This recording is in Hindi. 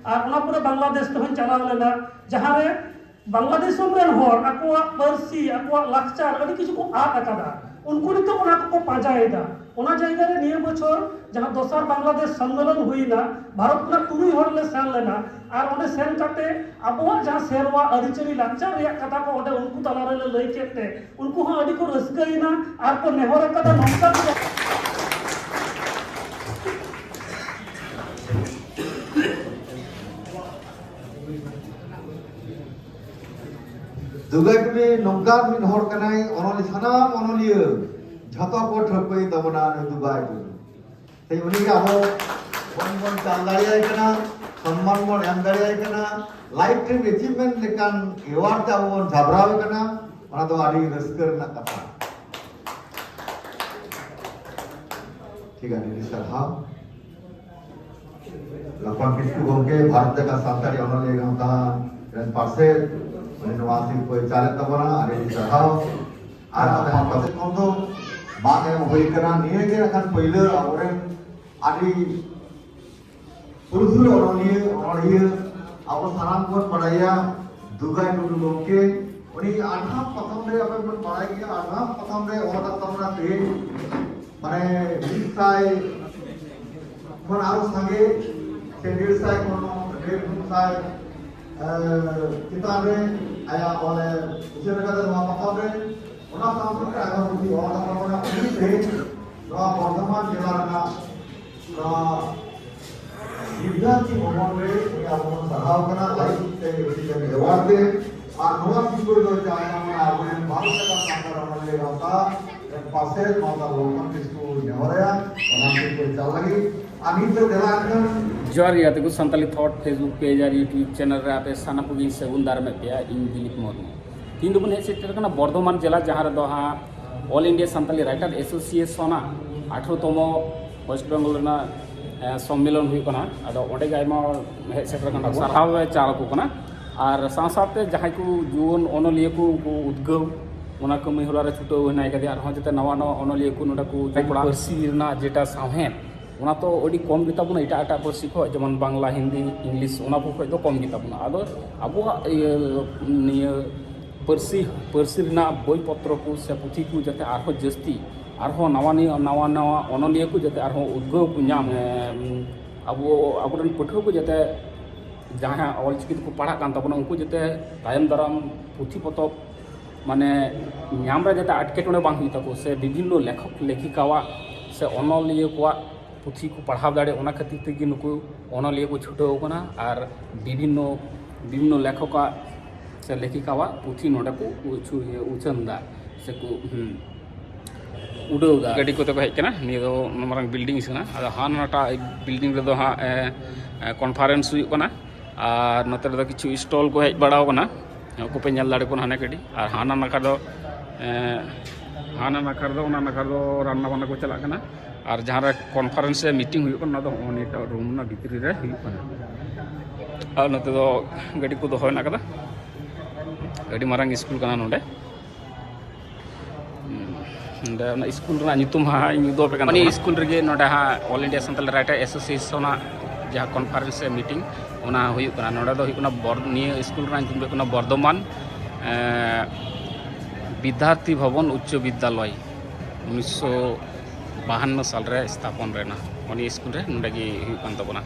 और उना पूरे बांग्लादेश तो चला लेना जहाँ रे बांग्लादेश आको पार्सी आको लाक्चार अभी किछु को आद अकादा उनको नितो उना को पाजाएदा उना जायगा रे निये बछर जहाँ दोसर बांग्लादेश सम्मेलन हुईना भारत ना तुरुई हर ले सेन लेना और ओने सेन काटे अबो जहाँ सेरवा अरिचरी लाक्चार रे कथा को ओडे उनको तला रे लई केते उनको हा अडी को रसगईना और को नेहर कथा नमस्कार दुगाइटुनी नंगार मिन हर कनाय अनलि सानाम अनलियो झतो को ठकई तबना दुगाइटु ते उनी के आबो बन चाल दाड़ियाय कना सम्मान बन एम दाड़ियाय कना लाइफ टाइम अचीवमेंट लेकान अवार्ड ता बन झाबराव कना ओना दो आडी रस्कर ना कथा ठीक है नि सर हां लपन किसु गोंके भारत का सातारी अनलि गांता रन पासे नवासी को चाले तबना अरे चढ़ाव आर आता पासे कोन दो बागे होई करा निये के रखन पहिले आवरे आदि पुरुषुर ओनिये अब साराम को पढ़ाया दुगाई टुडु लोके उनी आधा प्रथम रे अपन मन पढ़ाई गया आधा प्रथम रे ओदा तमना ते माने निसाय कोन आरो संगे से निसाय कोनो निसाय किताबे आया ओले उसे लगा तो वहां पकड़ रहे उना काम करके आगे मुझे और अपना उन्हीं से तो वर्तमान जिला का विद्यार्थी भवन में ये अपन सहाव करना लाइफ से उसी के व्यवहार से और नवा सिंगल जो जाए हम आपने भारत का काम कर रहा है होता पासे माता लोकन किसको नेवरया और हमसे कोई चल लगी अभी तो दिलाकर जोर याते को संताली थॉट फेसबुक पेज और यूट्यूब चैनल रे आपे साना पुगी सेगुन दार में पेया इन दिलीप मुर्मू तीन दुबन हे सेटर कना बर्धमान जिला जहां रे दो हा all India Santali writer association 18तम वेस्ट बेंगल ना सम्मेलन हुई कना अदो ओडे गायमा हे सेटर कना सरहाव चाल को कना और साथ जहां को जुवन ओनलिया को उद्गव ओना कमी होला रे छुटो होनाय कदे और जते नवा नवा ओनलिया को नोडा को पारसी ना जेटा साहेब ओना तो अड़ी कम गिताबुना एटा एटा पारसी को जेमन बांग्ला हिंदी इंग्लिश ओना को खय दो कम गिताबुना आदो अबुआ निया पारसी ना बोई पत्र को से पुथी को जते आरो जस्ती आरो नवा नवा ओनलिया को जते आरो उद्गव को नाम अबुरन पठो को जते जहां ऑलचिकी को पढ़ा कान तबना उनको जते तायम दराम पुथी पतब माने नाम रे जते अटकेटणे बांग हुई तको से विभिन्न लेखक लेखिकावा से ओनलिया को पुथी को पढ़ाव दाड़े ओना खातिर तेगी नुकु ओनलिया को छुटाव कना और विभिन्न लेखका से लेखिकावा पुथी नोडा को उछनदा से को उडौदा गाड़ी को तो हेज कना नि दो मारंग बिल्डिंग सना आदा हानाटा बिल्डिंग रे दो हा कॉन्फ्रेंस हुई कना और नते दो किछु स्टॉल को हेज बड़ाव कना को पे नेल दाड़े को हाने कडी और हाना नका दो ओना नका दो रान्ना बान्ना को चला कना और जहाँ कॉन्फ्रेंस से मीटिंग हुई कना दो रूम ना भितरी रे हुई कना और नते दो गाड़ी को दोहय ना कदा गाड़ी मारंग स्कूल कना नोडे नोडे स्कूल रा नितुम हा दो पे कना स्कूल रे नोडे हा all India Santal writer association जहाँ कॉन्फ्रेंस से मीटिंग ओना हुई कना नोडे दो हुई कना निया स्कूल रा नितुम कना बर्धमान विद्यार्थी भवन उच्च विद्यालय 1952 साल रे स्थापन रेना उनी स्कूल रे नोडे गी हुई कान तबना